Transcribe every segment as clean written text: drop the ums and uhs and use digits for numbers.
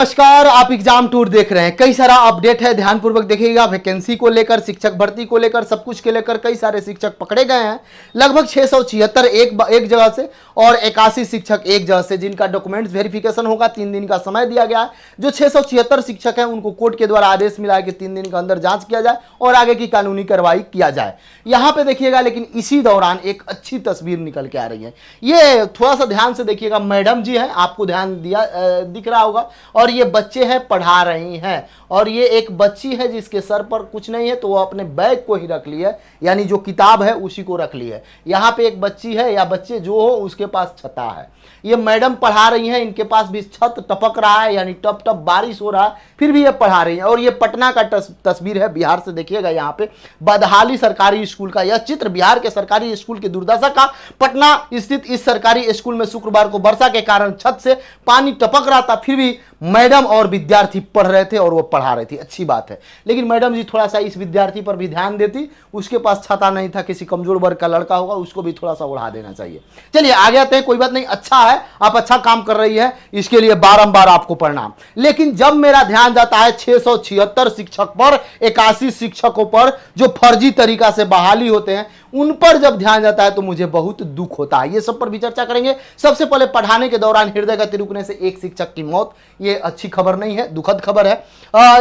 नमस्कार, आप exam tour देख रहे हैं। कई सारा अपडेट है, ध्यानपूर्वक देखिएगा। वैकेंसी को लेकर, शिक्षक भर्ती को लेकर, सब कुछ के लेकर कई सारे शिक्षक पकड़े गए हैं। लगभग 676 एक जगह से और 81 शिक्षक एक जगह से, जिनका डॉक्यूमेंट्स वेरिफिकेशन होगा। 3 दिन का समय दिया गया है। जो 676 शिक्षक हैं उनको कोर्ट के द्वारा आदेश मिला है कि 3 दिन के अंदर जांच किया जाए और आगे की कानूनी कार्रवाई किया जाए। यहां पे देखिएगा, लेकिन इसी दौरान एक अच्छी तस्वीर निकल के आ रही है। ये थोड़ा सा ध्यान से देखिएगा। मैडम जी हैं, आपको ध्यान दिख रहा होगा, और ये बच्चे हैं, पढ़ा रही हैं। और ये एक बच्ची है जिसके सर पर कुछ नहीं है, तो वो अपने बैग को ही रख ली है, यानी जो किताब है उसी को रख ली है। यहाँ पे एक बच्ची है या बच्चे जो हो, उसके पास छता है। ये मैडम पढ़ा रही हैं, इनके पास भी छत टपक रहा है, यानी टप टप बारिश हो रहा है, फिर भी ये पढ़ा रही हैं। और ये पटना का तस्वीर है, बिहार से देखिएगा। यहाँ पे बदहाली सरकारी स्कूल का यह चित्र, बिहार के सरकारी स्कूल की दुर्दशा का। पटना स्थित इस सरकारी स्कूल में शुक्रवार को वर्षा के कारण छत से पानी टपक रहा था, फिर भी मैडम और विद्यार्थी पढ़ रहे थे और वो पढ़ा रही थी। अच्छी बात है, लेकिन मैडम जी थोड़ा सा इस विद्यार्थी पर भी ध्यान देती। उसके पास छाता नहीं था, किसी कमजोर वर्ग का लड़का होगा, उसको भी थोड़ा सा उड़ा देना चाहिए। चलिए आगे आते हैं, कोई बात नहीं, अच्छा है, आप अच्छा काम कर रही है, इसके लिए बारंबार आपको प्रणाम। लेकिन जब मेरा ध्यान जाता है 676 शिक्षक पर, 81 शिक्षकों पर जो फर्जी तरीका से बहाली होते हैं, उन पर जब ध्यान जाता है तो मुझे बहुत दुख होता है। ये सब पर भी चर्चा करेंगे। सबसे पहले, पढ़ाने के दौरान हृदय गति रुकने से एक शिक्षक की मौत। ये अच्छी खबर नहीं है, दुखद खबर है।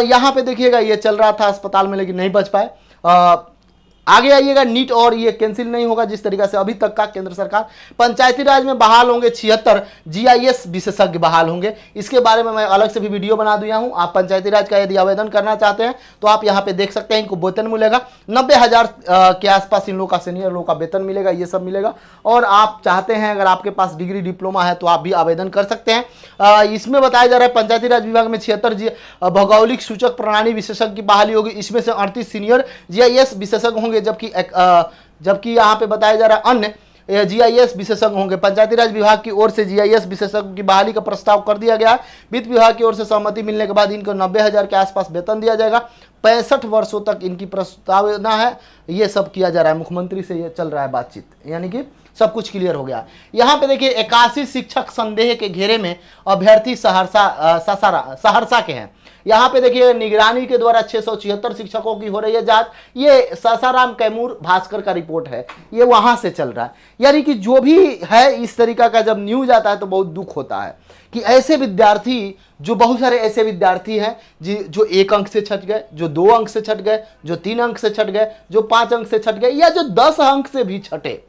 यहां पे देखिएगा, ये चल रहा था अस्पताल में, लेकिन नहीं बच पाए। आगे आइएगा, नीट और ये कैंसिल नहीं होगा जिस तरीका से अभी तक का। केंद्र सरकार, पंचायती राज में बहाल होंगे 76 GIS विशेषज्ञ बहाल होंगे। इसके बारे में मैं अलग से भी वीडियो बना दिया हूं। आप पंचायती राज का यदि आवेदन करना चाहते हैं तो आप यहां पे देख सकते हैं। इनको वेतन मिलेगा 90,000 के आसपास। इन लोगों का, सीनियर लोगों का वेतन मिलेगा, ये सब मिलेगा। और आप चाहते हैं, अगर आपके पास डिग्री डिप्लोमा है तो आप भी आवेदन कर सकते हैं। इसमें बताया जा रहा है पंचायती राज विभाग में 76 भौगोलिक सूचक प्रणाली विशेषज्ञ की बहाली होगी। इसमें से 38 सीनियर GIS विशेषज्ञ होंगे, जबकि यहां पे बताया जा रहा है अन्य GIS विशेषज्ञ होंगे। पंचायती राज विभाग की ओर से GIS विशेषज्ञ की बहाली का प्रस्ताव कर दिया गया है। वित्त विभाग की ओर से सहमति मिलने के बाद इनको 90,000 के आसपास वेतन दिया जाएगा। 65 वर्षों तक इनकी प्रस्तावना है। ये सब किया जा रहा है, मुख्यमंत्री से ये चल रहा है बातचीत, यानी कि सब कुछ क्लियर हो गया। यहां पे देखिए, 81 शिक्षक संदेह के घेरे में। अभ्यर्थी सहरसा के हैं। यहां पे देखिए, निगरानी के द्वारा 676 शिक्षकों की हो रही है जांच। ये सासाराम कैमूर भास्कर का रिपोर्ट है, ये वहां से चल रहा है। यानी कि जो भी है, इस तरीका का जब न्यूज आता है तो बहुत दुख होता है कि ऐसे विद्यार्थी, जो बहुत सारे ऐसे विद्यार्थी हैं जो 1 अंक से छट गए, जो 2 अंक से छट गए, जो 3 अंक से छट गए, जो 5 अंक से छट गए, या जो 10 अंक से भी छटे।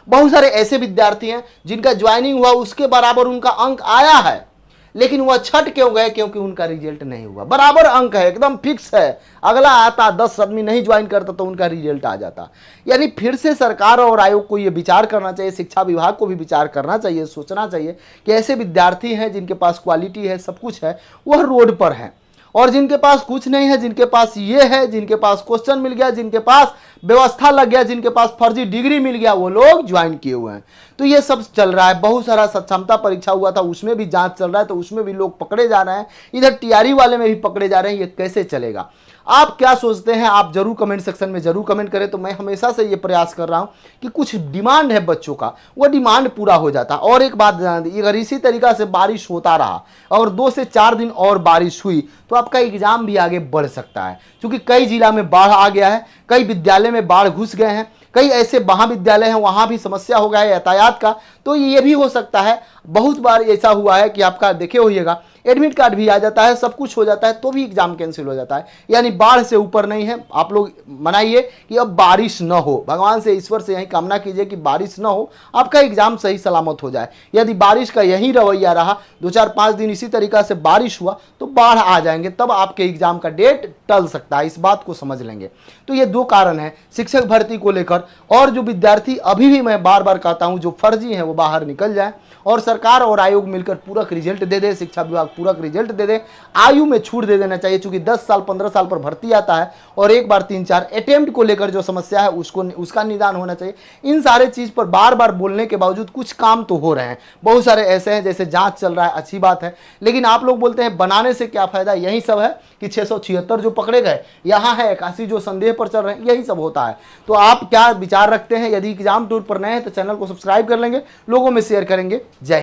बहुत सारे ऐसे विद्यार्थी हैं जिनका ज्वाइनिंग हुआ, उसके बराबर उनका अंक आया है, लेकिन वह छट क्यों गए? क्योंकि उनका रिजल्ट नहीं हुआ। बराबर अंक है, एकदम फिक्स है। अगला आता, 10 आदमी नहीं ज्वाइन करता तो उनका रिजल्ट आ जाता। यानी फिर से सरकार और आयोग को यह विचार करना चाहिए, शिक्षा विभाग को भी विचार करना चाहिए, सोचना चाहिए कि ऐसे विद्यार्थी हैं जिनके पास क्वालिटी है, सब कुछ है, वह रोड पर है। और जिनके पास कुछ नहीं है, जिनके पास ये है, जिनके पास क्वेश्चन मिल गया, जिनके पास व्यवस्था लग गया, जिनके पास फर्जी डिग्री मिल गया, वो लोग ज्वाइन किए हुए हैं। तो ये सब चल रहा है। बहुत सारा सक्षमता परीक्षा हुआ था, उसमें भी जांच चल रहा है, तो उसमें भी लोग पकड़े जा रहे हैं। इधर TRE वाले में भी पकड़े जा रहे हैं। ये कैसे चलेगा? आप क्या सोचते हैं? आप जरूर कमेंट सेक्शन में जरूर कमेंट करें। तो मैं हमेशा से ये प्रयास कर रहा हूं कि कुछ डिमांड है बच्चों का, वो डिमांड पूरा हो जाता। और एक बात ध्यान दी, अगर इसी तरीका से बारिश होता रहा और 2 से 4 दिन और बारिश हुई तो आपका एग्जाम भी आगे बढ़ सकता है। क्योंकि कई जिला में बाढ़ आ गया है, कई विद्यालय में बाढ़ घुस गए हैं, कई ऐसे महाविद्यालय हैं वहां भी समस्या हो गया है यातायात का। तो ये भी हो सकता है। बहुत बार ऐसा हुआ है कि आपका, देखे होइएगा, एडमिट कार्ड भी आ जाता है, सब कुछ हो जाता है, तो भी एग्जाम कैंसिल हो जाता है। यानी बाढ़ से ऊपर नहीं है। आप लोग मनाइए कि अब बारिश न हो, भगवान से, ईश्वर से यही कामना कीजिए कि बारिश न हो, आपका एग्जाम सही सलामत हो जाए। यदि बारिश का यही रवैया रहा, 2-4-5 दिन इसी तरीका से बारिश हुआ, तो बाढ़ आ जाएंगे, तब आपके एग्जाम का डेट टल सकता है। इस बात को समझ लेंगे। तो ये 2 कारण है शिक्षक भर्ती को लेकर। और जो विद्यार्थी, अभी भी मैं बार बार कहता हूं, जो फर्जी है वो बाहर निकल जाए और सरकार और आयोग मिलकर पूरक रिजल्ट दे दे, शिक्षा विभाग पूरक रिजल्ट दे दे। आयु में छूट दे देना चाहिए, क्योंकि 10 साल 15 साल पर भर्ती आता है और एक बार 3-4 अटेम्प्ट को लेकर जो समस्या है उसका निदान होना चाहिए। इन सारे चीज पर बार बार बोलने के बावजूद कुछ काम तो हो रहे हैं। बहुत सारे ऐसे हैं, जैसे जांच चल रहा है, अच्छी बात है, लेकिन आप लोग बोलते हैं बनाने से क्या फायदा? यही सब है कि 676 जो पकड़े गए, यहाँ है 81 जो संदेह पर चल रहे हैं, यही सब होता है। तो आप क्या विचार रखते हैं? यदि एग्जाम टूर पर नए हैं तो चैनल को सब्सक्राइब कर लेंगे, लोगों में शेयर करेंगे। जय